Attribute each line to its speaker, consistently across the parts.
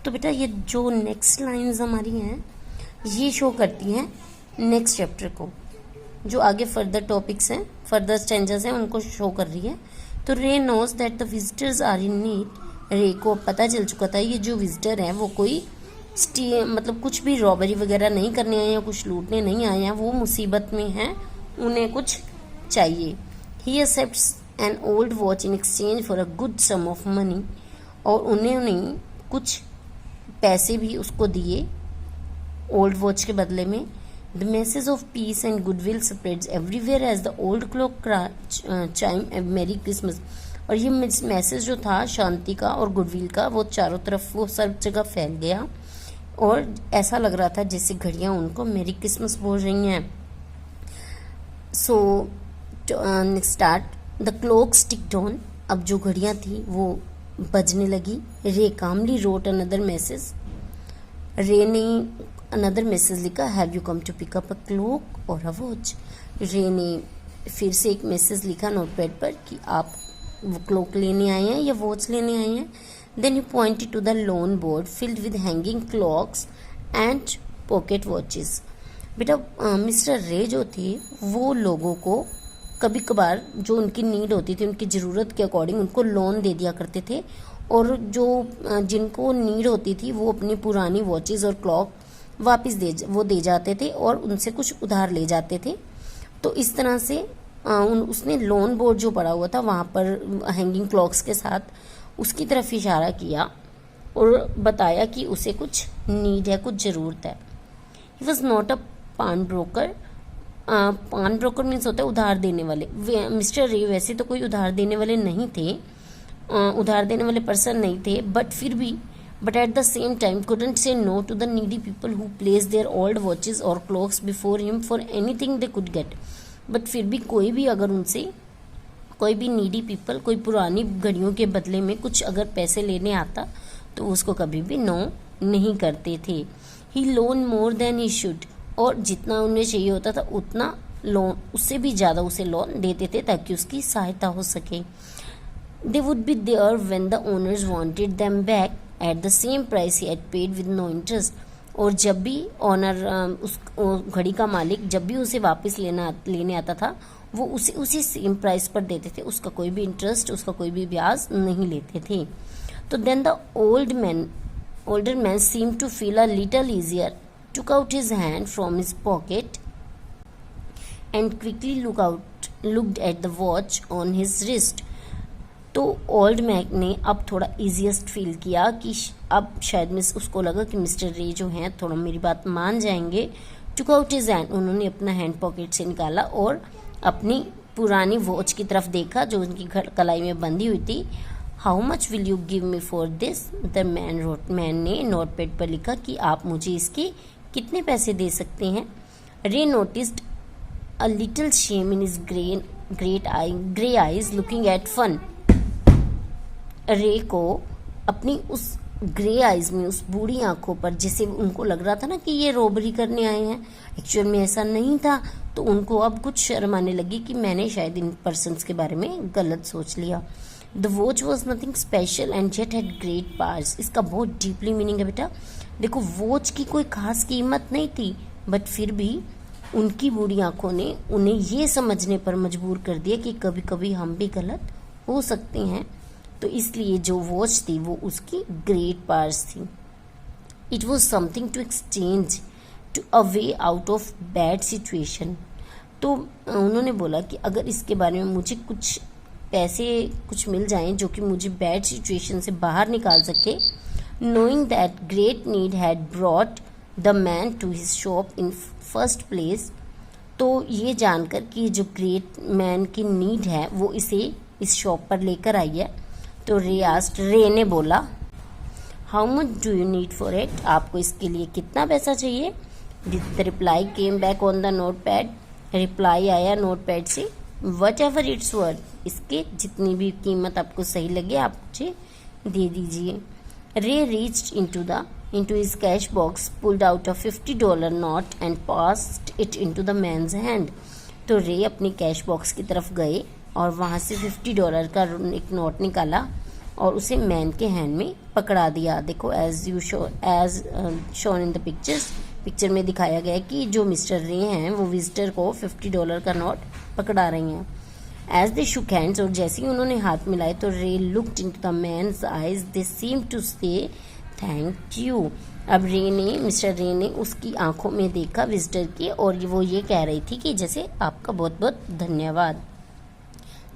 Speaker 1: तो बेटा ये जो नेक्स्ट लाइंस हमारी हैं ये शो करती हैं नेक्स्ट चैप्टर को, जो आगे फर्दर टॉपिक्स हैं, फर्दर स्टेंजर्स हैं, उनको शो कर रही है। तो Ray knows that the visitors are in need. Ray को पता चल चुका था ये जो विजिटर हैं वो कोई मतलब कुछ भी रॉबरी वगैरह नहीं करने आए हैं, कुछ लूटने नहीं आए हैं, वो मुसीबत में हैं, उन्हें कुछ चाहिए। He accepts an old watch in exchange for a good sum of money. और उन्होंने कुछ पैसे भी उसको दिए ओल्ड वॉच के बदले में। The message of peace and goodwill spreads everywhere as the old clock chime merry Christmas. और ये मैसेज जो था शांति का और गुडविल का, वो चारों तरफ, वो सब जगह फैल गया और ऐसा लग रहा था जैसे घड़ियां उनको मेरी क्रिसमस बोल रही हैं। So start the clock ticked on. अब जो घड़ियां थी वो बजने लगी। रे कामली रोट अनदर मैसेज। रे ने अनदर मैसेज लिखा, have you come to pick up a clock और अ वॉच। रे ने फिर से एक मैसेज लिखा नोटपैड पर कि आप वो क्लॉक लेने आए हैं या वॉच लेने आए हैं। Then he pointed to the long board filled with hanging clocks and pocket watches. बेटा मिस्टर रे जो थे वो लोगों को कभी कभार जो उनकी नीड होती थी, उनकी ज़रूरत के अकॉर्डिंग उनको लोन दे दिया करते थे, और जो जिनको नीड होती थी वो अपनी पुरानी वॉचेस और क्लॉक वापस दे जाते थे और उनसे कुछ उधार ले जाते थे। तो इस तरह से उसने लोन बोर्ड जो पड़ा हुआ था वहाँ पर हैंगिंग क्लॉक्स के साथ उसकी तरफ इशारा किया और बताया कि उसे कुछ नीड है, कुछ ज़रूरत है। ही वॉज नॉट अ पान ब्रोकर। पान ब्रोकर मीन्स होता है उधार देने वाले। मिस्टर रे वैसे तो कोई उधार देने वाले नहीं थे, उधार देने वाले पर्सन नहीं थे, but at the same time couldn't say no to the needy people who placed their old watches or clocks before him for anything they could get। But फिर भी कोई भी अगर उनसे कोई भी नीडी पीपल कोई पुरानी घड़ियों के बदले में कुछ अगर पैसे लेने आता तो उसको कभी भी नो नहीं करते थे। He loan more than he should. और जितना उन्हें चाहिए होता था उतना लोन, उससे भी ज़्यादा उसे लोन देते थे ताकि उसकी सहायता हो सके। They would be there when the owners wanted them back at the same price he had paid with no interest. और जब भी ऑनर उस घड़ी का मालिक जब भी उसे वापस लेने आता था वो उसी सेम प्राइस पर देते थे, उसका कोई भी इंटरेस्ट, उसका कोई भी ब्याज नहीं लेते थे। तो then the older man seemed to feel a little easier, took out his hand from his pocket and quickly looked at the watch on his wrist। तो ओल्ड मैक ने अब थोड़ा ईजीएस्ट फील किया कि अब शायद उसको लगा कि मिस्टर रे जो हैं थोड़ा मेरी बात मान जाएंगे। Took out his hand. उन्होंने अपना हैंड पॉकेट से निकाला और अपनी पुरानी वॉच की तरफ देखा जो उनकी कलाई में बंधी हुई थी। How much will you give me for this. The man ने नोटपैड पर लिखा कि आप मुझे इसके कितने पैसे दे सकते हैं। Ray noticed a little shame in his grey eyes looking at fun. Ray को अपनी उस ग्रे आइज में, उस बूढ़ी आंखों पर, जैसे उनको लग रहा था ना कि ये रॉबरी करने आए हैं, एक्चुअल में ऐसा नहीं था, तो उनको अब कुछ शर्म आने लगी कि मैंने शायद इन पर्सन्स के बारे में गलत सोच लिया। The watch was nothing special and yet had great powers. इसका बहुत डीपली मीनिंग है बेटा। देखो वॉच की कोई खास कीमत नहीं थी, बट फिर भी उनकी बूढ़ी आंखों ने उन्हें ये समझने पर मजबूर कर दिया कि कभी कभी हम भी गलत हो सकते हैं। तो इसलिए जो वॉच थी वो उसकी ग्रेट पावर्स थी। It was something to exchange to a way out of bad situation. तो उन्होंने बोला कि अगर इसके बारे में मुझे कुछ पैसे कुछ मिल जाएं जो कि मुझे बैड सिचुएशन से बाहर निकाल सके। Knowing that great need had brought the man to his shop in first place. तो ये जानकर कि जो ग्रेट मैन की नीड है वो इसे इस शॉप पर लेकर आई है। तो रे ने बोला, how much do you need for it. आपको इसके लिए कितना पैसा चाहिए। The reply came back on the notepad. Reply आया नोटपैड से, वट एवर इट्स वर्थ। इसके जितनी भी कीमत आपको सही लगे आप मुझे दे दीजिए। रे reached into his cash box, pulled out a $50 note and passed it into the man's hand। तो रे अपनी कैश बॉक्स की तरफ गए और वहाँ से $50 का एक नोट निकाला और उसे मैन के हैंड में पकड़ा दिया। देखो as shown in the picture में दिखाया गया है कि जो मिस्टर रे हैं वो विजिटर को $50 का नोट पकड़ा रही हैं। एज दे शुक हैंड्स, और जैसे ही उन्होंने हाथ मिलाए तो Ray looked into the man's eyes, they seem to say thank you. अब मिस्टर रे ने उसकी आंखों में देखा विजिटर की, और वो ये कह रही थी कि जैसे आपका बहुत बहुत धन्यवाद।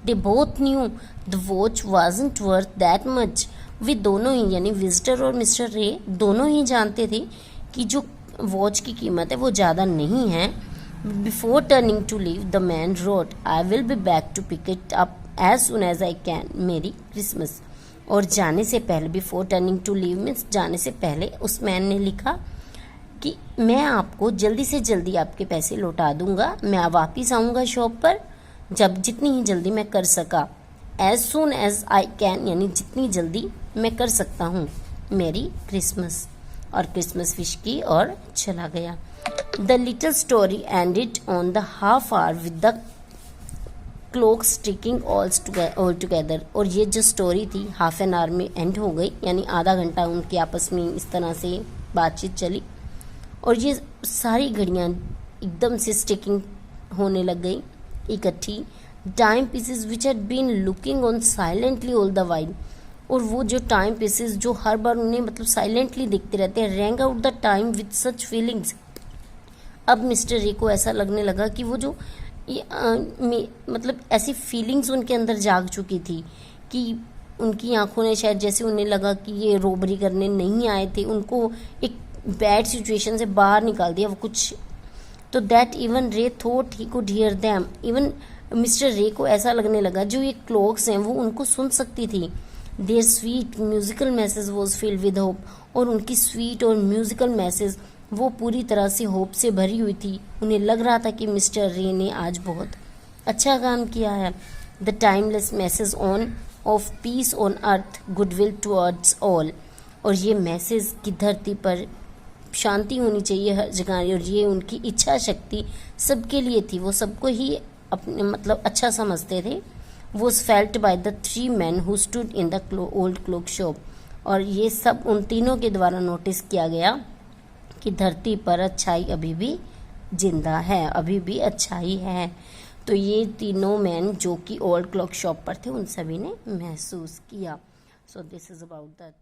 Speaker 1: They both knew the watch wasn't worth that much. वे दोनों ही यानी विजिटर और मिस्टर रे दोनों ही जानते थे कि जो वॉच की कीमत है वो ज़्यादा नहीं है। Before turning to leave, the man wrote, "I will be back to pick it up as soon as I can. Merry Christmas." और जाने से पहले, before turning to leave means जाने से पहले, उस मैन ने लिखा कि मैं आपको जल्दी से जल्दी आपके पैसे लौटा दूंगा, मैं वापिस आऊँगा शॉप पर जब जितनी ही जल्दी मैं कर सका। As soon as I can यानी जितनी जल्दी मैं कर सकता हूँ। मेरी क्रिसमस, और क्रिसमस विश की और चला गया। The little story ended on the half hour with the clock sticking all together. और ये जो स्टोरी थी हाफ एन आवर में एंड हो गई, यानी आधा घंटा उनके आपस में इस तरह से बातचीत चली और ये सारी घड़ियाँ एकदम से स्टिकिंग होने लग गई इकट्ठी। Time pieces which had been looking on silently all the while, और वो जो टाइम पीसेस जो हर बार उन्हें मतलब साइलेंटली देखते रहते हैं, wrong out the time with such feelings. अब मिस्टर रे को ऐसा लगने लगा कि वो जो मतलब ऐसी फीलिंग्स उनके अंदर जाग चुकी थी कि उनकी आंखों ने शायद जैसे उन्हें लगा कि ये रोबरी करने नहीं आए थे, उनको एक बैड सिचुएशन से बाहर निकाल दिया वो कुछ। तो दैट इवन रे thought he could hear them, even mister रे को ऐसा लगने लगा जो ये क्लॉक्स हैं वो उनको सुन सकती थी। Their sweet musical message was filled with hope, और उनकी स्वीट और म्यूजिकल मैसेज वो पूरी तरह से होप से भरी हुई थी। उन्हें लग रहा था कि मिस्टर रे ने आज बहुत अच्छा काम किया है। The timeless message on of peace on earth, goodwill towards all, और ये मैसेज की धरती पर शांति होनी चाहिए हर जगह, और ये उनकी इच्छा शक्ति सबके लिए थी, वो सबको ही अपने मतलब अच्छा समझते थे। वो felt by the 3 men who stood in the old clock shop, और ये सब उन तीनों के द्वारा नोटिस किया गया कि धरती पर अच्छाई अभी भी जिंदा है, अभी भी अच्छाई है। तो ये तीनों मैन जो कि ओल्ड क्लॉक शॉप पर थे उन सभी ने महसूस किया। So this is about the